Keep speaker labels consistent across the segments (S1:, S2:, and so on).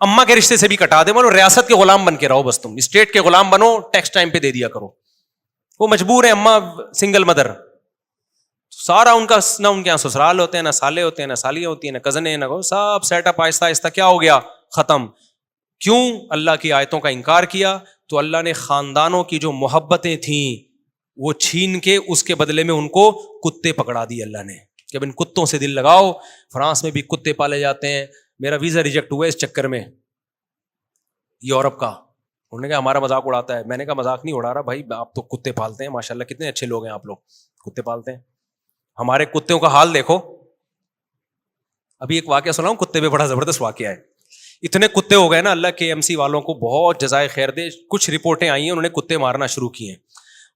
S1: اما کے رشتے سے بھی کٹا دے, بولو ریاست کے غلام بن کے رہو, بس تم اسٹیٹ کے غلام بنو, ٹیکس ٹائم پہ دے دیا کرو. وہ مجبور ہے, اما سنگل مدر, سارا ان کا نہ ان کے یہاں سسرال ہوتے ہیں, نہ سالے ہوتے ہیں, نہ سالیاں ہوتی ہیں, نہ کزنیں, نہ سب سیٹ اپ آہستہ آہستہ کیا ہو گیا, ختم. کیوں؟ اللہ کی آیتوں کا انکار کیا. تو اللہ نے خاندانوں کی جو محبتیں تھیں وہ چھین کے اس کے بدلے میں ان کو کتے پکڑا دی اللہ نے, کہ اب ان کتوں سے دل لگاؤ. فرانس میں بھی کتے پالے جاتے ہیں, میرا ویزا ریجیکٹ ہوا اس چکر میں یورپ کا. انہوں نے کہا ہمارا مذاق اڑاتا ہے. میں نے کہا مذاق نہیں اڑا رہا بھائی, آپ تو کتے پالتے ہیں, ماشاء اللہ کتنے اچھے لوگ ہیں آپ لوگ, کتے پالتے ہیں. ہمارے کتوں کا حال دیکھو. ابھی ایک واقعہ سناؤں, کتے پہ بڑا زبردست واقعہ ہے. اتنے کتے ہو گئے نا, اللہ کے ایم سی والوں کو بہت جزائے خیر دے. کچھ رپورٹیں آئی ہیں, انہوں نے کتے مارنا شروع کیے ہیں.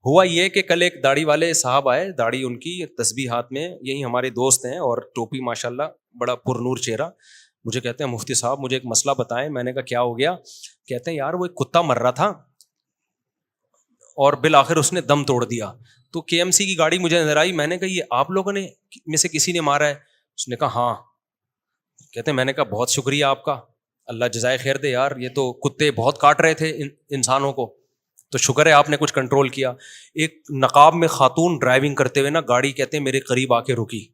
S1: ہوا یہ کہ کل ایک داڑھی والے صاحب آئے, داڑھی ان کی, تسبیح ہاتھ میں, یہی ہمارے دوست ہیں, اور ٹوپی ماشاء اللہ, بڑا پر نور چہرہ. مجھے کہتے ہیں مفتی صاحب مجھے ایک مسئلہ بتائیں. میں نے کہا کیا ہو گیا؟ کہتے ہیں یار وہ ایک کتا مر رہا تھا اور بالآخر اس نے دم توڑ دیا. تو کے ایم سی کی گاڑی مجھے نظر آئی. میں نے کہا یہ آپ لوگوں نے میں سے کسی نے مارا ہے؟ اس نے کہا ہاں. کہتے ہیں میں نے کہا بہت شکریہ آپ کا, اللہ جزائے خیر دے یار, یہ تو کتے بہت کاٹ رہے تھے انسانوں کو, تو شکر ہے آپ نے کچھ کنٹرول کیا. ایک نقاب میں خاتون ڈرائیونگ کرتے ہوئے نا گاڑی, کہتے ہیں میرے قریب آ کے رکی.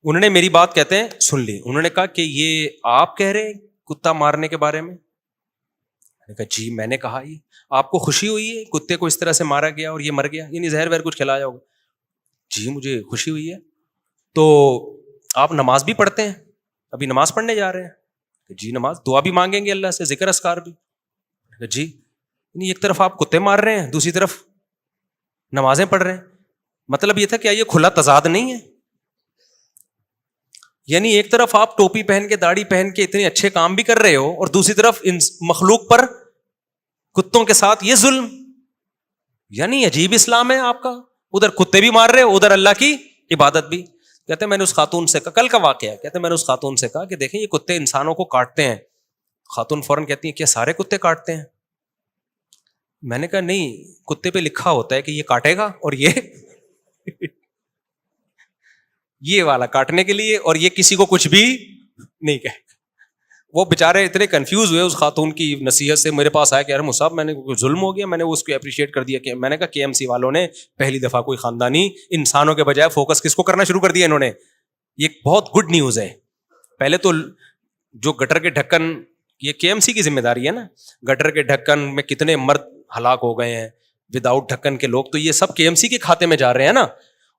S1: انہوں نے میری بات کہتے ہیں سن لی. انہوں نے کہا کہ یہ آپ کہہ رہے ہیں کتا مارنے کے بارے میں؟ میں نے کہا جی. میں نے کہا یہ آپ کو خوشی ہوئی ہے کتے کو اس طرح سے مارا گیا اور یہ مر گیا, یعنی زہر وہر کچھ کھلایا ہوگا؟ جی مجھے خوشی ہوئی ہے. تو آپ نماز بھی پڑھتے ہیں؟ ابھی نماز پڑھنے جا رہے ہیں؟ جی. نماز, دعا بھی مانگیں گے اللہ سے, ذکر اذکار بھی؟ جی. یعنی ایک طرف آپ کتے مار رہے ہیں, دوسری طرف نمازیں پڑھ رہے ہیں. مطلب یہ تھا کیا یہ کھلا تضاد نہیں ہے؟ یعنی ایک طرف آپ ٹوپی پہن کے داڑھی پہن کے اتنے اچھے کام بھی کر رہے ہو, اور دوسری طرف ان مخلوق پر کتوں کے ساتھ یہ ظلم. یعنی عجیب اسلام ہے آپ کا, ادھر کتے بھی مار رہے ہو, ادھر اللہ کی عبادت بھی. کہتے ہیں میں نے اس خاتون سے کہا, کل کا واقعہ ہے, کہتے ہیں میں نے اس خاتون سے کہا کہ دیکھیں یہ کتے انسانوں کو کاٹتے ہیں. خاتون فوراً کہتی ہیں کیا سارے کتے کاٹتے ہیں؟ میں نے کہا نہیں, کتے پہ لکھا ہوتا ہے کہ یہ کاٹے گا, اور یہ والا کاٹنے کے لیے, اور یہ کسی کو کچھ بھی نہیں کہے. وہ بےچارے اتنے کنفیوز ہوئے اس خاتون کی نصیحت سے, میرے پاس آیا کہ ارے مصعب میں نے ظلم ہو گیا. میں نے اس کو اپریشیٹ کر دیا. کہ میں نے کہا کے ایم سی والوں نے پہلی دفعہ کوئی خاندانی انسانوں کے بجائے فوکس کس کو کرنا شروع کر دیا انہوں نے. یہ بہت گڈ نیوز ہے. پہلے تو جو گٹر کے ڈھکن, یہ کے ایم سی کی ذمہ داری ہے نا, گٹر کے ڈھکن میں کتنے مرد ہلاک ہو گئے ہیں وداؤٹ ڈھکن کے لوگ, تو یہ سب کے ایم سی کے کھاتے میں جا رہے ہیں نا.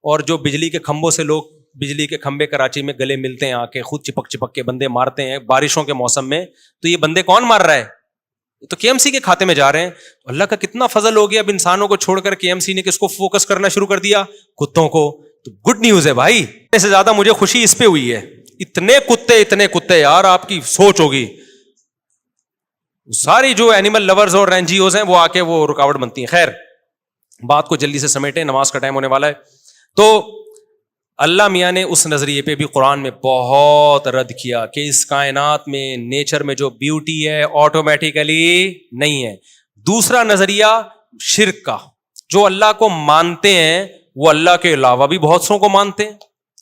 S1: اور جو بجلی کے کھمبوں سے لوگ, بجلی کے کھمبے کراچی میں گلے ملتے ہیں آ کے, خود چپک چپک کے بندے مارتے ہیں بارشوں کے موسم میں, تو یہ بندے کون مار رہا ہے؟ تو کے ایم سی کے کھاتے میں جا رہے ہیں. اللہ کا کتنا فضل ہو گیا, اب انسانوں کو چھوڑ کر کے ایم سی نے کس کو فوکس کرنا شروع کر دیا؟ کتوں کو. تو گڈ نیوز ہے بھائی. اس سے زیادہ مجھے خوشی اس پہ ہوئی ہے. اتنے کتے یار, آپ کی سوچ ہوگی. ساری جو اینیمل لورز اور این جی اوز ہیں وہ آ کے وہ رکاوٹ بنتی ہیں. خیر بات کو جلدی سے سمیٹیں, نماز کا ٹائم ہونے والا ہے. تو اللہ میاں نے اس نظریے پہ بھی قرآن میں بہت رد کیا کہ اس کائنات میں نیچر میں جو بیوٹی ہے آٹومیٹیکلی نہیں ہے. دوسرا نظریہ شرک کا, جو اللہ کو مانتے ہیں وہ اللہ کے علاوہ بھی بہت سوں کو مانتے ہیں.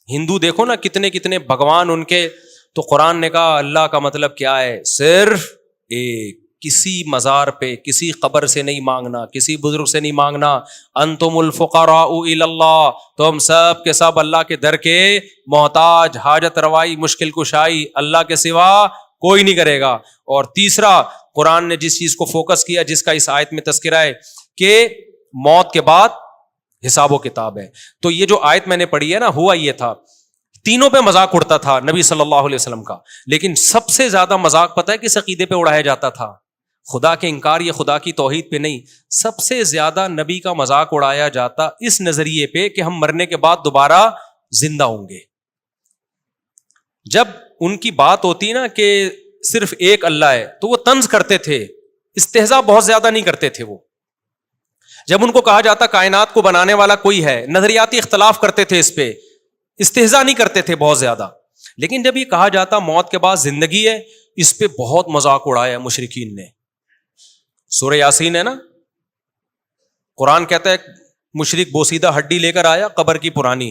S1: ہندو دیکھو نا کتنے کتنے بھگوان ان کے. تو قرآن نے کہا اللہ کا مطلب کیا ہے؟ صرف ایک. کسی مزار پہ کسی قبر سے نہیں مانگنا, کسی بزرگ سے نہیں مانگنا. انتم الفقراء الی اللہ, تم سب کے سب اللہ کے در کے محتاج, حاجت روائی مشکل کشائی اللہ کے سوا کوئی نہیں کرے گا. اور تیسرا قرآن نے جس چیز کو فوکس کیا, جس کا اس آیت میں تذکرہ ہے کہ موت کے بعد حساب و کتاب ہے. تو یہ جو آیت میں نے پڑھی ہے نا, ہوا یہ تھا تینوں پہ مذاق اڑتا تھا نبی صلی اللہ علیہ وسلم کا, لیکن سب سے زیادہ مذاق پتہ ہے کس عقیدے پہ اڑایا جاتا تھا؟ خدا کے انکار یا خدا کی توحید پہ نہیں. سب سے زیادہ نبی کا مذاق اڑایا جاتا اس نظریے پہ کہ ہم مرنے کے بعد دوبارہ زندہ ہوں گے. جب ان کی بات ہوتی نا کہ صرف ایک اللہ ہے تو وہ طنز کرتے تھے, استہزاء بہت زیادہ نہیں کرتے تھے وہ. جب ان کو کہا جاتا کائنات کو بنانے والا کوئی ہے, نظریاتی اختلاف کرتے تھے اس پہ, استہزاء نہیں کرتے تھے بہت زیادہ. لیکن جب یہ کہا جاتا موت کے بعد زندگی ہے, اس پہ بہت مذاق اڑایا مشرکین نے. سورہ یاسین ہے نا, قرآن کہتا ہے مشرک بوسیدہ ہڈی لے کر آیا قبر کی پرانی,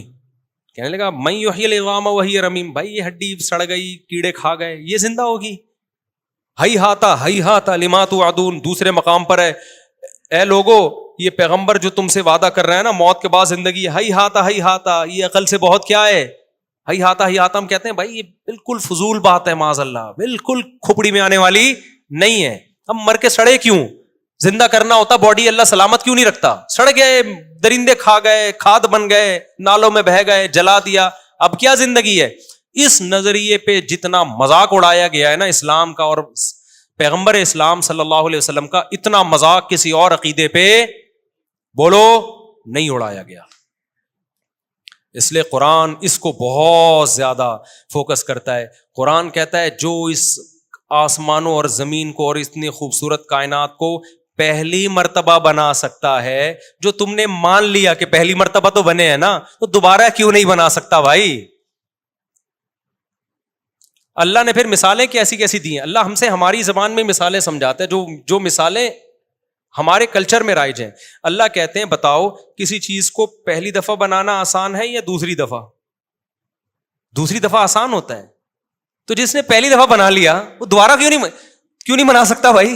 S1: کہنے لگا من یحیی العظام وہی رمیم, بھائی یہ ہڈی سڑ گئی, کیڑے کھا گئے, یہ زندہ ہوگی؟ ہئی ہاتا لما توعدون دوسرے مقام پر ہے، اے لوگو یہ پیغمبر جو تم سے وعدہ کر رہے ہیں نا موت کے بعد زندگی، ہئی ہاتا یہ عقل سے بہت کیا ہے، ہئی ہاتا ہم کہتے ہیں بھائی یہ بالکل فضول بات ہے، معاذ اللہ بالکل کھوپڑی میں آنے والی نہیں ہے. ہم مر کے سڑے کیوں؟ زندہ کرنا ہوتا باڈی اللہ سلامت کیوں نہیں رکھتا؟ سڑ گئے، درندے کھا گئے، کھاد بن گئے، نالوں میں بہہ گئے، جلا دیا، اب کیا زندگی ہے؟ اس نظریے پہ جتنا مذاق اڑایا گیا ہے نا اسلام کا اور پیغمبر اسلام صلی اللہ علیہ وسلم کا، اتنا مذاق کسی اور عقیدے پہ بولو نہیں اڑایا گیا. اس لیے قرآن اس کو بہت زیادہ فوکس کرتا ہے. قرآن کہتا ہے جو اس آسمانوں اور زمین کو اور اتنی خوبصورت کائنات کو پہلی مرتبہ بنا سکتا ہے، جو تم نے مان لیا کہ پہلی مرتبہ تو بنے ہیں نا، تو دوبارہ کیوں نہیں بنا سکتا بھائی؟ اللہ نے پھر مثالیں کیسی کیسی دی ہیں. اللہ ہم سے ہماری زبان میں مثالیں سمجھاتا ہے، جو مثالیں ہمارے کلچر میں رائج ہیں. اللہ کہتے ہیں بتاؤ کسی چیز کو پہلی دفعہ بنانا آسان ہے یا دوسری دفعہ؟ دوسری دفعہ آسان ہوتا ہے. تو جس نے پہلی دفعہ بنا لیا وہ دوبارہ کیوں نہیں بنا سکتا بھائی؟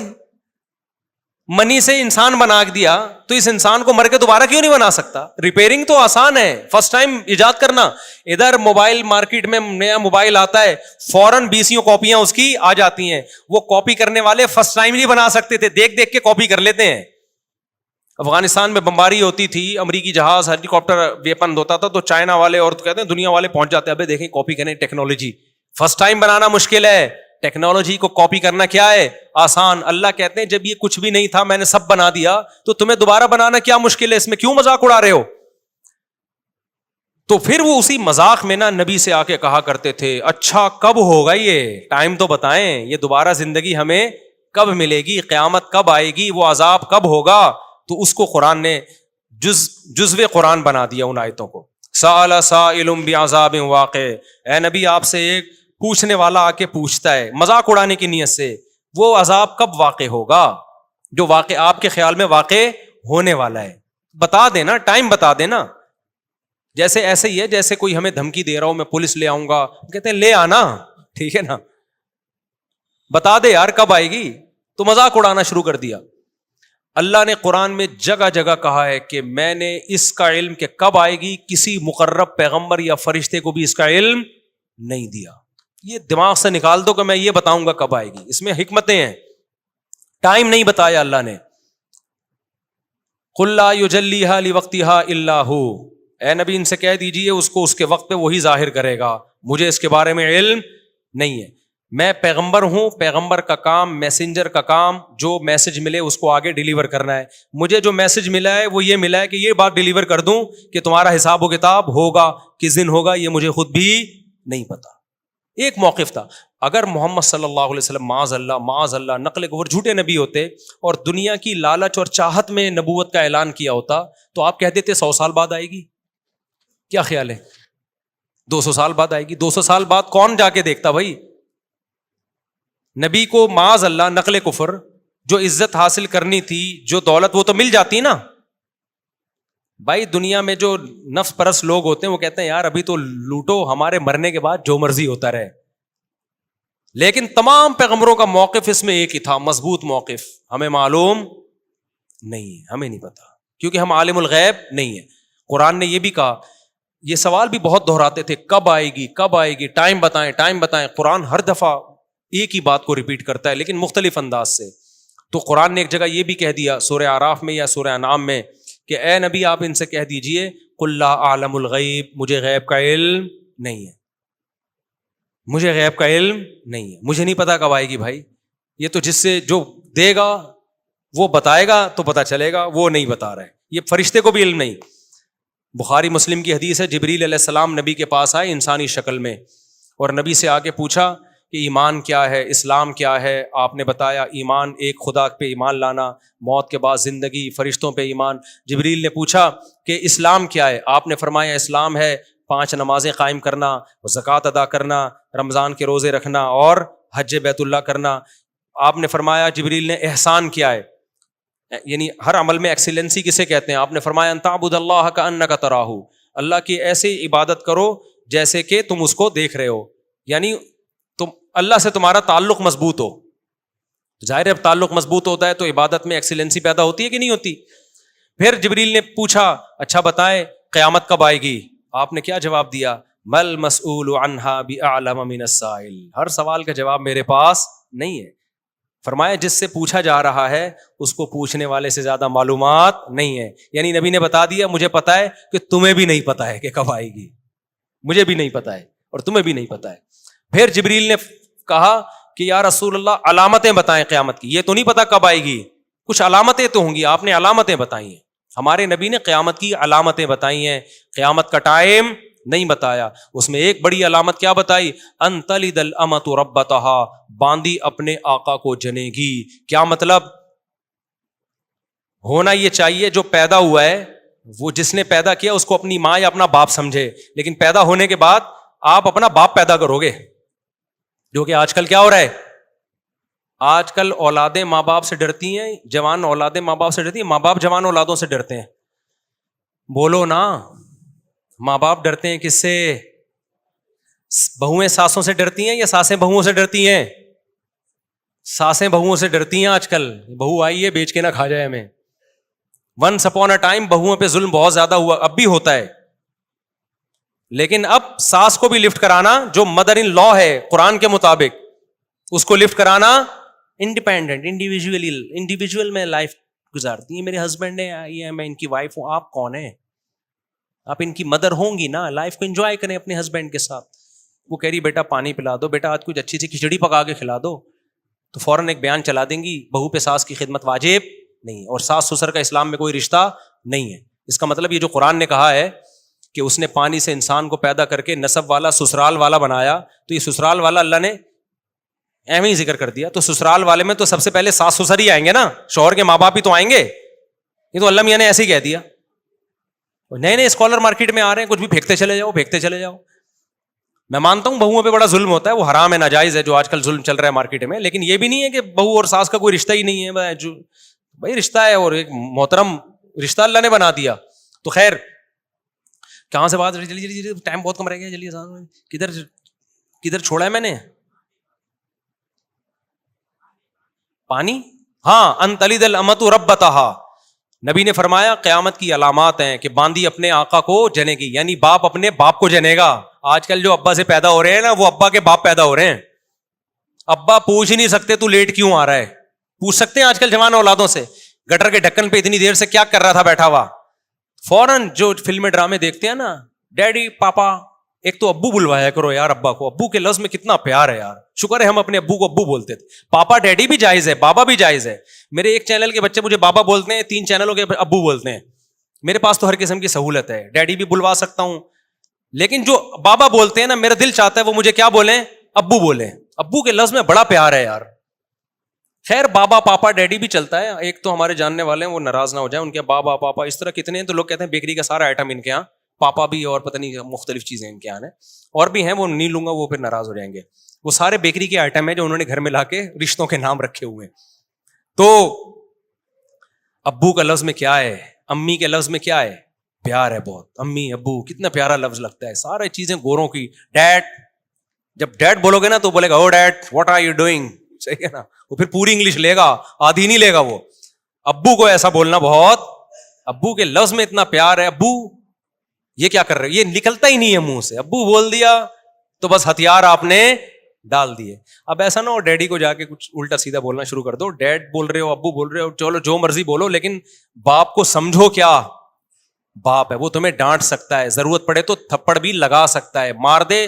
S1: منی سے انسان بنا دیا تو اس انسان کو مر کے دوبارہ کیوں نہیں بنا سکتا؟ ریپیئرنگ تو آسان ہے، فرسٹ ٹائم ایجاد کرنا. ادھر موبائل مارکیٹ میں نیا موبائل آتا ہے، فوراً 20 کاپیاں اس کی آ جاتی ہیں. وہ کاپی کرنے والے فرسٹ ٹائم نہیں بنا سکتے تھے، دیکھ دیکھ کے کاپی کر لیتے ہیں. افغانستان میں بمباری ہوتی تھی، امریکی جہاز ہیلی کاپٹر ویپن ہوتا تھا، تو چائنا والے اور کہتے ہیں دنیا والے پہنچ جاتے ہیں، ابے دیکھیں کاپی کریں ٹیکنالوجی. فرسٹ ٹائم بنانا مشکل ہے، ٹیکنالوجی کو کاپی کرنا کیا ہے؟ آسان. اللہ کہتے ہیں جب یہ کچھ بھی نہیں تھا میں نے سب بنا دیا، تو تمہیں دوبارہ بنانا کیا مشکل ہے؟ اس میں کیوں مذاق اڑا رہے ہو؟ تو پھر وہ اسی مذاق میں نا نبی سے آ کے کہا کرتے تھے اچھا کب ہوگا یہ؟ ٹائم تو بتائیں، یہ دوبارہ زندگی ہمیں کب ملے گی؟ قیامت کب آئے گی؟ وہ عذاب کب ہوگا؟ تو اس کو قرآن نے جزو قرآن بنا دیا ان آیتوں کو. سأل سائل بعذاب واقع، اے نبی آپ سے ایک پوچھنے والا آ کے پوچھتا ہے مذاق اڑانے کی نیت سے، وہ عذاب کب واقع ہوگا جو واقع آپ کے خیال میں واقع ہونے والا ہے؟ بتا دینا، ٹائم بتا دینا. جیسے ایسے ہی ہے جیسے کوئی ہمیں دھمکی دے رہا ہو میں پولیس لے آؤں گا، کہتے ہیں لے آنا، ٹھیک ہے نا، بتا دے یار کب آئے گی. تو مذاق اڑانا شروع کر دیا. اللہ نے قرآن میں جگہ جگہ کہا ہے کہ میں نے اس کا علم کہ کب آئے گی کسی مقرب پیغمبر یا فرشتے کو بھی اس کا علم نہیں دیا. یہ دماغ سے نکال دو کہ میں یہ بتاؤں گا کب آئے گی، اس میں حکمتیں ہیں. ٹائم نہیں بتایا اللہ نے. قل لا یجلیھا لوقتھا الا ہو، اے نبی ان سے کہہ دیجئے اس کو اس کے وقت پہ وہی ظاہر کرے گا، مجھے اس کے بارے میں علم نہیں ہے. میں پیغمبر ہوں، پیغمبر کا کام، میسنجر کا کام جو میسج ملے اس کو آگے ڈیلیور کرنا ہے. مجھے جو میسج ملا ہے وہ یہ ملا ہے کہ یہ بات ڈیلیور کر دوں کہ تمہارا حساب و کتاب ہوگا، کس دن ہوگا یہ مجھے خود بھی نہیں پتا. ایک موقف تھا، اگر محمد صلی اللہ علیہ وسلم معاذ اللہ نقل گوھر جھوٹے نبی ہوتے اور دنیا کی لالچ اور چاہت میں نبوت کا اعلان کیا ہوتا تو آپ کہہ دیتے 100 سال بعد آئے گی. کیا خیال ہے؟ 200 سال بعد آئے گی. 200 سال بعد کون جا کے دیکھتا بھائی؟ نبی کو معاذ اللہ نقل کفر جو عزت حاصل کرنی تھی، جو دولت، وہ تو مل جاتی نا بھائی. دنیا میں جو نفس پرست لوگ ہوتے ہیں وہ کہتے ہیں یار ابھی تو لوٹو، ہمارے مرنے کے بعد جو مرضی ہوتا رہے. لیکن تمام پیغمبروں کا موقف اس میں ایک ہی تھا، مضبوط موقف. ہمیں معلوم نہیں ہے، ہمیں نہیں پتا، کیونکہ ہم عالم الغیب نہیں ہیں. قرآن نے یہ بھی کہا، یہ سوال بھی بہت دہراتے تھے کب آئے گی کب آئے گی، ٹائم بتائیں ٹائم بتائیں. قرآن ہر دفعہ ایک ہی بات کو ریپیٹ کرتا ہے لیکن مختلف انداز سے. تو قرآن نے ایک جگہ یہ بھی کہہ دیا سورہ اعراف میں یا سورہ انعام میں کہ اے نبی آپ ان سے کہہ دیجئے قل لا اعلم الغیب، مجھے غیب کا علم نہیں ہے، مجھے غیب کا علم نہیں ہے، مجھے نہیں پتا کب آئے گی. بھائی یہ تو جس سے جو دے گا وہ بتائے گا تو پتا چلے گا، وہ نہیں بتا رہا ہے. یہ فرشتے کو بھی علم نہیں. بخاری مسلم کی حدیث ہے، جبریل علیہ السلام نبی کے پاس آئے انسانی شکل میں اور نبی سے آ کے پوچھا کہ ایمان کیا ہے، اسلام کیا ہے. آپ نے بتایا ایمان ایک خدا پہ ایمان لانا، موت کے بعد زندگی، فرشتوں پہ ایمان. جبریل نے پوچھا کہ اسلام کیا ہے، آپ نے فرمایا اسلام ہے 5 نمازیں قائم کرنا، زکوٰۃ ادا کرنا، رمضان کے روزے رکھنا اور حج بیت اللہ کرنا. آپ نے فرمایا جبریل نے احسان کیا ہے، یعنی ہر عمل میں ایکسیلنسی کسے کہتے ہیں؟ آپ نے فرمایا ان تعبد اللہ کأنک تراہ، اللہ کی ایسے عبادت کرو جیسے کہ تم اس کو دیکھ رہے ہو، یعنی تم اللہ سے تمہارا تعلق مضبوط ہو. ظاہر ہے اب تعلق مضبوط ہوتا ہے تو عبادت میں ایکسیلنسی پیدا ہوتی ہے کہ نہیں ہوتی. پھر جبریل نے پوچھا اچھا بتائیں قیامت کب آئے گی؟ آپ نے کیا جواب دیا؟ مل مسئول عنہا بأعلم من السائل. ہر سوال کا جواب میرے پاس نہیں ہے. فرمایا جس سے پوچھا جا رہا ہے اس کو پوچھنے والے سے زیادہ معلومات نہیں ہے. یعنی نبی نے بتا دیا مجھے پتا ہے کہ تمہیں بھی نہیں پتا ہے کہ کب آئے گی, مجھے بھی نہیں پتا ہے اور تمہیں بھی نہیں پتا ہے. پھر جبریل نے کہا کہ یا رسول اللہ علامتیں بتائیں قیامت کی, یہ تو نہیں پتا کب آئے گی, کچھ علامتیں تو ہوں گی, آپ نے علامتیں بتائی ہیں. ہمارے نبی نے قیامت کی علامتیں بتائی ہیں, قیامت کا ٹائم نہیں بتایا. اس میں ایک بڑی علامت کیا بتائی؟ ان تلد الامۃ ربتہا, باندی اپنے آقا کو جنے گی. کیا مطلب؟ ہونا یہ چاہیے جو پیدا ہوا ہے وہ جس نے پیدا کیا اس کو اپنی ماں یا اپنا باپ سمجھے, لیکن پیدا ہونے کے بعد آپ اپنا باپ پیدا کرو گے, جو کہ آج کل کیا ہو رہا ہے. آج کل اولادیں ماں باپ سے ڈرتی ہیں, جوان اولادیں ماں باپ سے ڈرتی ہیں, ماں باپ جوان اولادوں سے ڈرتے ہیں. بولو نا, ماں باپ ڈرتے ہیں کس سے؟ بہویں ساسوں سے ڈرتی ہیں یا ساسیں بہوؤں سے ڈرتی ہیں؟ ساسیں بہوؤں سے ڈرتی ہیں. آج کل بہو آئی ہے بیچ کے نہ کھا جائے ہمیں. ونس اپون اے ٹائم بہوؤں پہ ظلم بہت زیادہ ہوا, اب بھی ہوتا ہے, لیکن اب ساس کو بھی لفٹ کرانا جو مدر ان لا ہے قرآن کے مطابق, اس کو لفٹ کرانا انڈیپینڈنٹ انڈیویجول میں لائف گزارتی ہیں. میرے ہسبینڈ ہے, یہ میں ان کی وائف ہوں, آپ کون ہیں؟ آپ ان کی مدر ہوں گی نا, لائف کو انجوائے کریں اپنے ہسبینڈ کے ساتھ. وہ کہہ رہی بیٹا پانی پلا دو, بیٹا آج کچھ اچھی سی کھچڑی پکا کے کھلا دو, تو فوراً ایک بیان چلا دیں گی بہو پہ ساس کی خدمت واجب نہیں, اور ساس سسر کا اسلام میں کوئی رشتہ نہیں ہے. اس کا مطلب یہ جو قرآن نے کہا ہے کہ اس نے پانی سے انسان کو پیدا کر کے نسب والا سسرال والا بنایا, تو یہ سسرال والا اللہ نے ایویں ہی ذکر کر دیا. تو سسرال والے میں تو سب سے پہلے ساس سسر ہی آئیں گے نا, شوہر کے ماں باپ ہی تو آئیں گے. یہ تو اللہ میاں نے ایسے ہی کہہ دیا. نئے نئے اسکالر مارکیٹ میں آ رہے ہیں, کچھ بھی پھینکتے چلے جاؤ پھینکتے چلے جاؤ. میں مانتا ہوں بہوؤں پہ بڑا ظلم ہوتا ہے, وہ حرام ہے, ناجائز ہے جو آج کل ظلم چل رہا ہے مارکیٹ میں, لیکن یہ بھی نہیں ہے کہ بہو اور ساس کا کوئی رشتہ ہی نہیں ہے. بھائی رشتہ ہے, اور ایک محترم رشتہ اللہ نے بنا دیا. تو خیر کہاں سے بات, جلدی ٹائم بہت کم رہ گیا, جلدی کدھر چھوڑا ہے میں نے پانی. ہاں, ان تلد الامۃ ربتہا, نبی نے فرمایا قیامت کی علامات ہیں کہ باندی اپنے آقا کو جنے گی, یعنی باپ اپنے باپ کو جنے گا. آج کل جو ابا سے پیدا ہو رہے ہیں نا, وہ ابا کے باپ پیدا ہو رہے ہیں. ابا پوچھ ہی نہیں سکتے تو لیٹ کیوں آ رہا ہے, پوچھ سکتے ہیں آج کل جوان اولادوں سے, گٹر کے ڈھکن پہ اتنی دیر سے کیا کر رہا تھا بیٹھا ہوا. فوراً جو فلمیں ڈرامے دیکھتے ہیں نا, ڈیڈی پاپا, ایک تو ابو بلوایا کرو یار ابا کو. ابو کے لفظ میں کتنا پیار ہے یار, شکر ہے ہم اپنے ابو کو ابو بولتے تھے. پاپا ڈیڈی بھی جائز ہے, بابا بھی جائز ہے. میرے ایک چینل کے بچے مجھے بابا بولتے ہیں, 3 چینلوں کے ابو بولتے ہیں. میرے پاس تو ہر قسم کی سہولت ہے, ڈیڈی بھی بلوا سکتا ہوں, لیکن جو بابا بولتے ہیں نا, میرا دل چاہتا ہے وہ مجھے کیا بولیں, ابو بولیں. ابو کے لفظ میں بڑا پیار ہے یار. خیر بابا پاپا ڈیڈی بھی چلتا ہے. ایک تو ہمارے جاننے والے ہیں, وہ ناراض نہ ہو جائیں, ان کے بابا پاپا اس طرح کتنے ہیں, تو لوگ کہتے ہیں بیکری کا سارا آئٹم ان کے یہاں, پاپا بھی اور پتہ نہیں مختلف چیزیں ان کے یہاں ہیں, اور بھی ہیں وہ نہیں لوں گا, وہ پھر ناراض ہو جائیں گے. وہ سارے بیکری کے آئٹم ہیں جو انہوں نے گھر میں لا کے رشتوں کے نام رکھے ہوئے ہیں. تو ابو کا لفظ میں کیا ہے, امی کے لفظ میں کیا ہے, پیار ہے بہت. امی ابو کتنا پیارا لفظ لگتا ہے, سارے چیزیں گوروں کی. ڈیڈ, جب ڈیڈ بولو گے نا تو بولے گا oh dad what are you doing, صحیح ہے نا, وہ پھر پوری انگلش لے گا, آدھی نہیں لے گا وہ. ابو کو ایسا بولنا بہت, ابو کے لفظ میں اتنا پیار ہے. ابو یہ کیا کر رہے, یہ نکلتا ہی نہیں ہے منہ سے, ابو بول دیا تو بس ہتھیار آپ نے ڈال دیے. اب ایسا نہ ہو ڈیڈی کو جا کے کچھ الٹا سیدھا بولنا شروع کر دو. ڈیڈ بول رہے ہو, ابو بول رہے ہو, چلو جو مرضی بولو, لیکن باپ کو سمجھو. کیا باپ ہے, وہ تمہیں ڈانٹ سکتا ہے, ضرورت پڑے تو تھپڑ بھی لگا سکتا ہے, مار دے,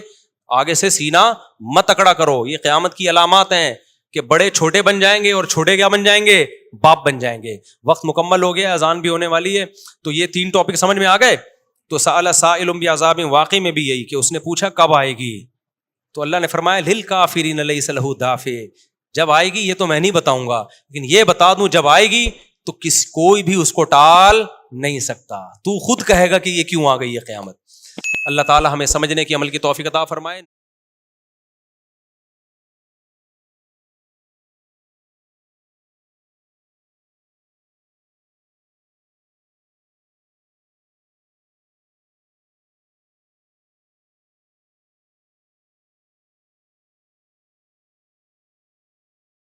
S1: آگے سے سینہ مت اکڑا کرو. یہ قیامت کی علامات ہیں کہ بڑے چھوٹے بن جائیں گے, اور چھوٹے کیا بن جائیں گے, باپ بن جائیں گے. وقت مکمل ہو گیا, اذان بھی ہونے والی ہے, تو یہ 3 ٹاپک سمجھ میں آ گئے. تو سأل سائل بعذاب واقعی میں بھی یہی کہ اس نے پوچھا کب آئے گی, تو اللہ نے فرمایا للکافرین لیس لہ دافع, جب آئے گی یہ تو میں نہیں بتاؤں گا, لیکن یہ بتا دوں جب آئے گی تو کوئی بھی اس کو ٹال نہیں سکتا. تو خود کہے گا کہ یہ کیوں آ گئی ہے قیامت. اللہ تعالی ہمیں سمجھنے کی عمل کی توفیق عطا فرمائے.